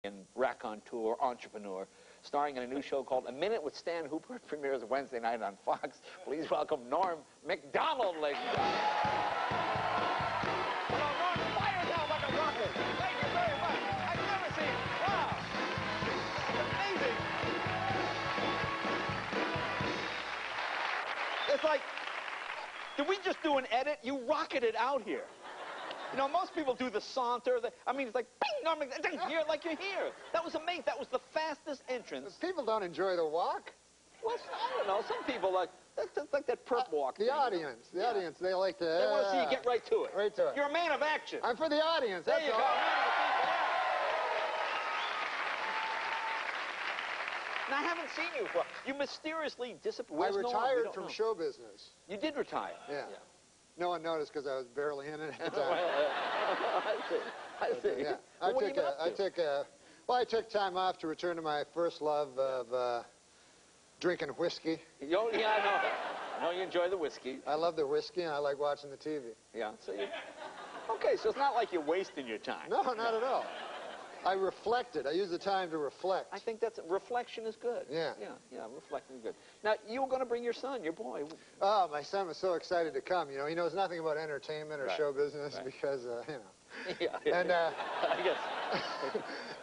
and raconteur, entrepreneur, starring in a new show called A Minute with Stan Hooper. It premieres Wednesday night on Fox. Please welcome Norm MacDonald, ladies and gentlemen. Well, Norm fires out like a rocket. Thank you very much. I've never seen, wow, it's amazing. It's like, did we just do an edit? You rocketed out here. You know, most people do the saunter. I mean, it's like, bing, Norm, you're like you're here. That was amazing. That was the fastest entrance. People don't enjoy the walk. Well, I don't know. Some people like that perp walk. The audience, they like to. They want to see you get right to it. Right to it. You're a man of action. I'm for the audience. There That's you all. go. Man of the people, yeah. Now, I haven't seen you before. You mysteriously disappeared. I retired from show business. You did retire. Yeah. No one noticed because I was barely in it at the time. I see. Yeah. I took time off to return to my first love of drinking whiskey. Yeah, I know. I know you enjoy the whiskey. I love the whiskey, and I like watching the TV. Yeah. So okay, so it's not like you're wasting your time. No, not at all. I reflected. I use the time to reflect. I think reflection is good. Yeah. Yeah, reflecting is good. Now, you were going to bring your son, your boy. Oh, my son was so excited to come. You know, he knows nothing about entertainment or show business because, you know. Yeah. And, I guess.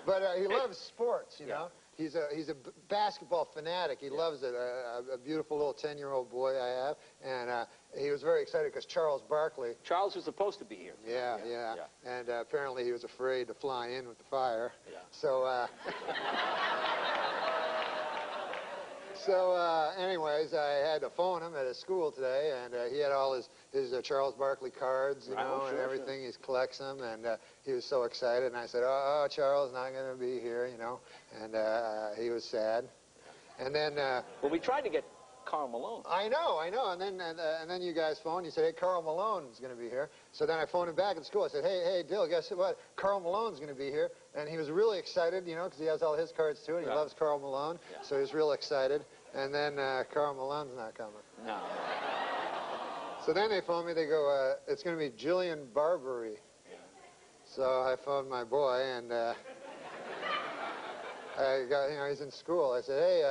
But he loves sports, you know. He's a basketball fanatic. He loves it. A beautiful little 10-year-old boy I have. And he was very excited because Charles Barkley. Charles was supposed to be here. Yeah. And apparently he was afraid to fly in with the fire. Yeah. So, anyways, I had to phone him at his school today, and he had all his Charles Barkley cards, you know, and everything. He collects them, and he was so excited. And I said, "Oh, Charles not going to be here," you know, and he was sad. And then, well, we tried to get Karl Malone. I know. And then you guys phoned. You said, "Hey, Karl Malone's going to be here." So then I phoned him back at school. I said, "Hey, Dill, guess what? Karl Malone's going to be here." And he was really excited, you know, because he has all his cards too, and he loves Karl Malone. Yeah. So he was real excited. And then Karl Malone's not coming. No. So then they phoned me. They go, "It's going to be Jillian Barberie." Yeah. So I phoned my boy, and I got, you know, he's in school. I said, "Hey,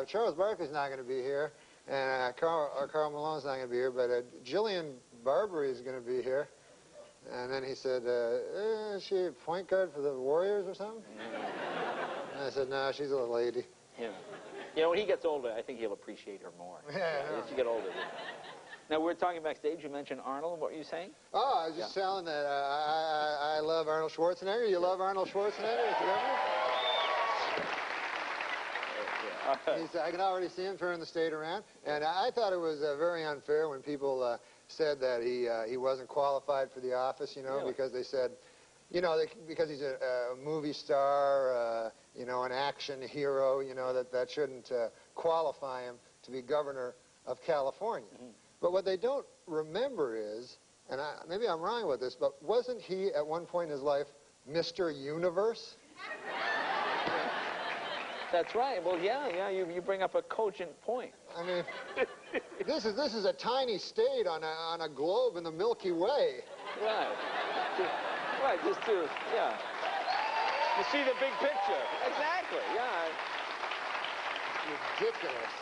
Charles Barkley's not going to be here, and Karl Malone's not going to be here, but Jillian Barberie is going to be here." And then he said, "Is she a point guard for the Warriors or something?" And I said, "No, she's a little lady." Yeah. You know, when he gets older, I think he'll appreciate her more. Yeah. As you get older. Now, we were talking backstage. You mentioned Arnold. What were you saying? Oh, I was just telling that I love Arnold Schwarzenegger. You love Arnold Schwarzenegger? I can already see him turning the state around. And I thought it was very unfair when people said that he wasn't qualified for the office, you know, really? Because they said, you know, because he's a movie star, you know, an action hero, you know, that shouldn't qualify him to be governor of California. Mm-hmm. But what they don't remember is, and maybe I'm wrong with this, but wasn't he at one point in his life Mr. Universe? That's right. Well, yeah, you bring up a cogent point. I mean, this is a tiny state on a globe in the Milky Way. Right. Right, just to, yeah. You see the big picture. Exactly, yeah. Ridiculous.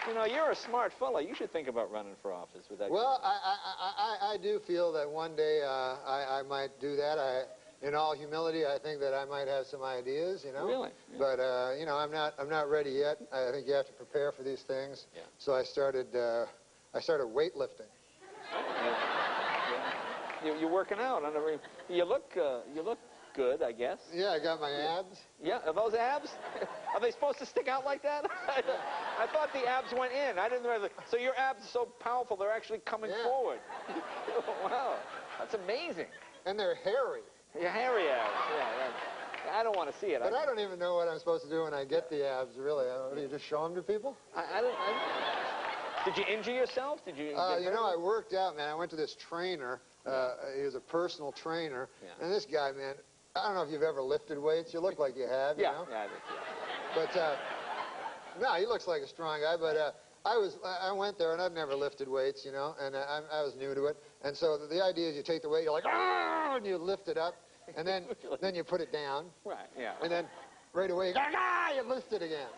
You know, you're a smart fella. You should think about running for office with that. Well, I do feel that one day I might do that. In all humility, I think that I might have some ideas, you know. Really? Yeah. But you know, I'm not ready yet. I think you have to prepare for these things. Yeah. So I started weightlifting. You're working out. You look good, I guess. Yeah, I got my abs. Yeah, are those abs? Are they supposed to stick out like that? I thought the abs went in. I didn't realize. So your abs are so powerful, they're actually coming forward. Wow, that's amazing. And they're hairy. Your hairy abs. Yeah, I don't want to see it. But I don't even know what I'm supposed to do when I get the abs, really. Do you just show them to people? I don't. Did you injure yourself? Did you? You know, I worked out, man. I went to this trainer. He was a personal trainer. Yeah. And this guy, man, I don't know if you've ever lifted weights. You look like you have, you know? Yeah, I did. But, no, he looks like a strong guy. But I went there, and I've never lifted weights, you know, and I was new to it. And so the idea is you take the weight, you're like, ah, and you lift it up. and then you put it down. Right, yeah. And then right away, you lift it again.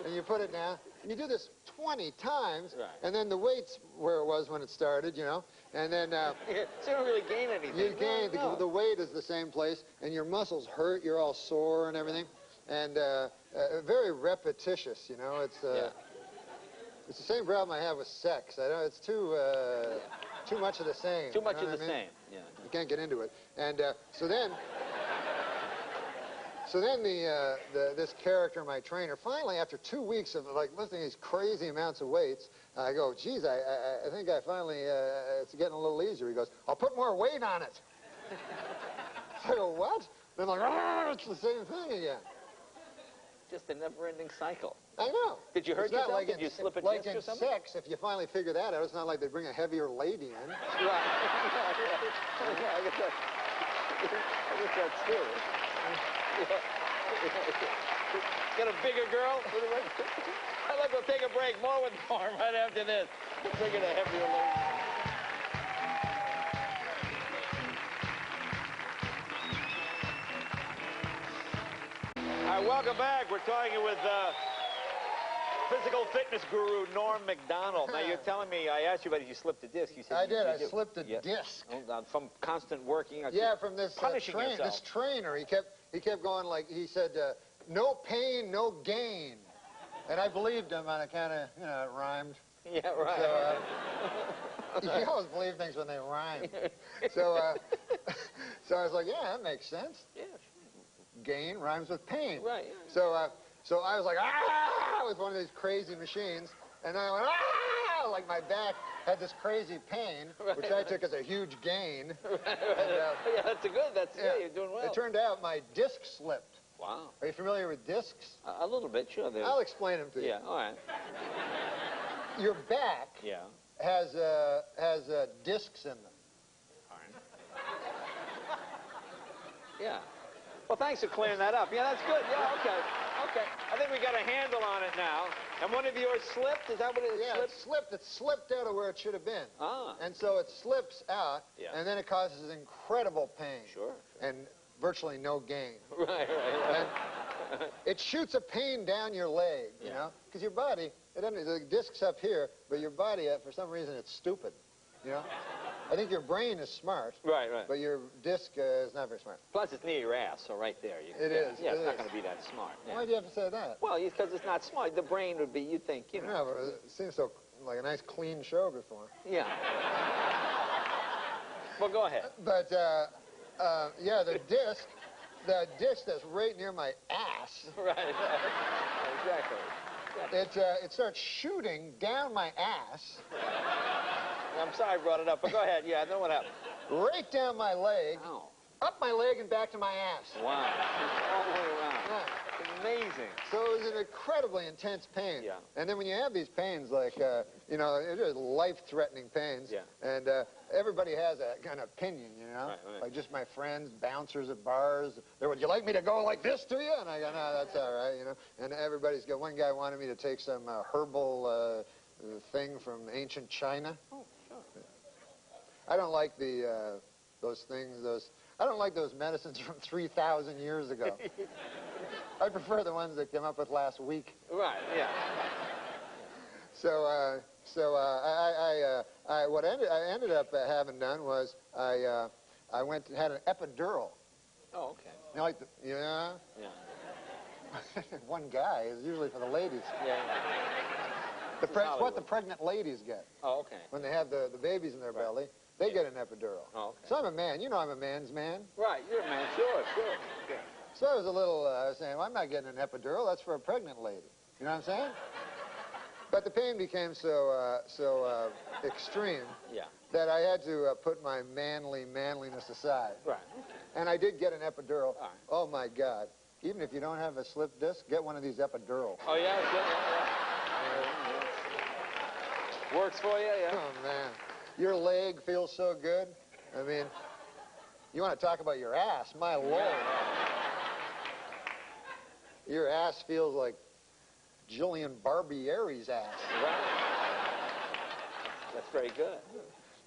And you put it down. And you do this 20 times, right. And then the weight's where it was when it started, you know. And then... so you don't really gain anything. You gain, the weight is the same place, and your muscles hurt, you're all sore and everything. And very repetitious, you know. It's the same problem I have with sex. I know it's too much of the same. Too much of the same, yeah. You can't get into it. And so then this character, my trainer, finally, after 2 weeks of like lifting these crazy amounts of weights, I go, geez, I think I finally, it's getting a little easier. He goes, I'll put more weight on it. I go, what? And I'm like, it's the same thing again. Just a never-ending cycle. I know. Did you hurt yourself? Did you slip a disc or something? Like in sex, if you finally figure that out, it's not like they bring a heavier lady in. Right. Yeah, I guess that's true. Get a bigger girl? Look, we'll take a break. More with Norm right after this. Bring in a heavier lady. All right, welcome back. We're talking with physical fitness guru Norm MacDonald. Now, you're telling me, I asked you about if you slipped a disc. You said I did. I slipped a disc. From constant working? Yeah, from this this trainer. He kept going like, he said, no pain, no gain. And I believed him, and I kind of, you know, it rhymed. Yeah, right. So, you always believe things when they rhyme. So I was like, yeah, that makes sense. Yeah. Gain rhymes with pain. Right. Yeah. So I was like, with one of these crazy machines, and I went, like my back had this crazy pain, which I took as a huge gain. Right. Yeah, that's good. You're doing well. It turned out my disc slipped. Wow. Are you familiar with discs? A little bit, sure. I'll explain them to you. Yeah, all right. Your back has discs in them. All right. Yeah. Well, thanks for clearing that up. Yeah, that's good. Yeah, okay. I think we got a handle on it now. And one of yours slipped? Is that what it is? Yeah, it slipped. It slipped out of where it should have been. Ah. And so it slips out, and then it causes incredible pain. Sure. And virtually no gain. Right. And it shoots a pain down your leg, you know? Because your body, the disc's up here, but your body, for some reason, it's stupid, you know? I think your brain is smart. Right. But your disc is not very smart. Plus, it's near your ass, so right there. It is. Yeah, it's not going to be that smart. Yeah. Why do you have to say that? Well, because it's not smart. The brain would be, you'd think, you know. No, but it seems so like a nice, clean show before. Yeah. Well, go ahead. But, yeah, the disc that's right near my ass. Right. Exactly. It starts shooting down my ass. I'm sorry I brought it up, but go ahead. Yeah, I know what happened. Right down my leg, up my leg and back to my ass. Wow. All the way around. Yeah. Amazing. So it was an incredibly intense pain. Yeah. And then when you have these pains, like, you know, it is life-threatening pains. Yeah. And everybody has a kind of opinion, you know? Right. Like just my friends, bouncers at bars. Would you like me to go like this to you? And I go, no, that's all right, you know? And everybody's got, one guy wanted me to take some herbal thing from ancient China. Oh, sure. I don't like those things, I don't like those medicines from 3,000 years ago. I prefer the ones that came up with last week. Right, yeah. So what I ended up having done was I went and had an epidural. Oh, okay. You know, like Yeah. One guy is usually for the ladies. Yeah. It's what the pregnant ladies get. Oh, okay. When they have the babies in their belly, they get an epidural. Oh, okay. So I'm a man. You know I'm a man's man. Right, you're a man. Sure. So I was a little, I was saying, well, I'm not getting an epidural. That's for a pregnant lady. You know what I'm saying? But the pain became so extreme that I had to put my manliness aside. Right. And I did get an epidural. Right. Oh, my God. Even if you don't have a slip disc, get one of these epidurals. Oh, yeah? Works for you, yeah? Oh, man. Your leg feels so good. I mean, you want to talk about your ass, my Lord. Your ass feels like Jillian Barbieri's ass. Right. That's very good.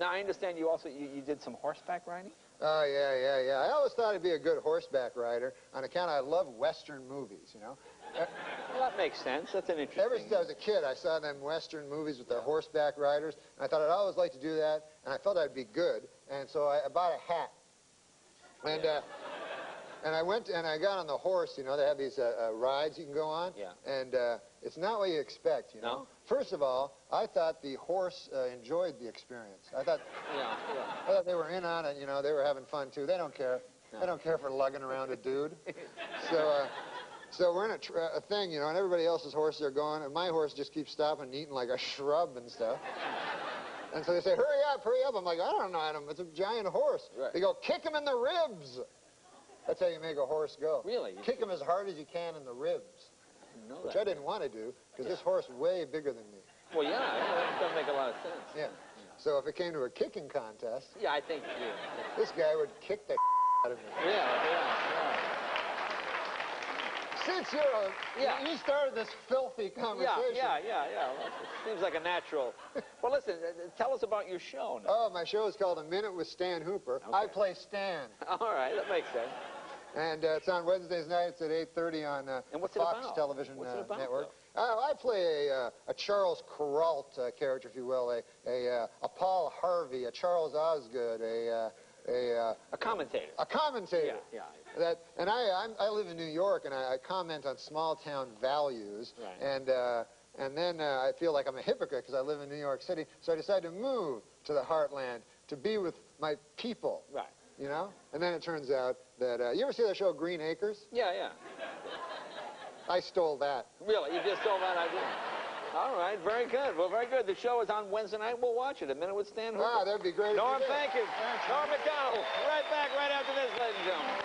Now, I understand you also, you did some horseback riding? Oh, yeah. I always thought I'd be a good horseback rider on account I love Western movies, you know. Well, that makes sense. That's an interesting... Ever since I was a kid, I saw them Western movies with the horseback riders, and I thought I'd always like to do that, and I felt I'd be good, and so I bought a hat. And I went and I got on the horse, you know, they have these rides you can go on. Yeah. And it's not what you expect, you know. No? First of all, I thought the horse enjoyed the experience. I thought they were in on it, you know, they were having fun too. They don't care. No. They don't care for lugging around a dude. So we're in a thing, you know, and everybody else's horses are going, and my horse just keeps stopping and eating like a shrub and stuff. And so they say, hurry up, hurry up. I'm like, I don't know, Adam. It's a giant horse. Right. They go, kick him in the ribs. That's how you make a horse go. Really? Kick him as hard as you can in the ribs. Which I didn't want to do, because this horse is way bigger than me. Well, yeah, that doesn't make a lot of sense. Yeah. So if it came to a kicking contest, yeah, I think this guy would kick the out of me. Yeah. Since you started this filthy conversation. Yeah. Well, it seems like a natural. Well, listen, tell us about your show now. Oh, my show is called A Minute with Stan Hooper. Okay. I play Stan. All right, that makes sense. And it's on Wednesdays nights at 8:30 on Fox Television Network. I play a Charles Kuralt character, if you will, a Paul Harvey, a Charles Osgood, a commentator. A commentator. Yeah. And I live in New York, and I comment on small town values. Right. And then I feel like I'm a hypocrite because I live in New York City, so I decided to move to the heartland to be with my people. Right. You know? And then it turns out that, you ever see that show Green Acres? Yeah. I stole that. Really? You just stole that idea? All right, very good. Well, very good. The show is on Wednesday night. We'll watch it. A Minute with Stan Hooper. Ah, that'd be great. Norm, thank you. Norm MacDonald. Right back right after this, ladies and gentlemen.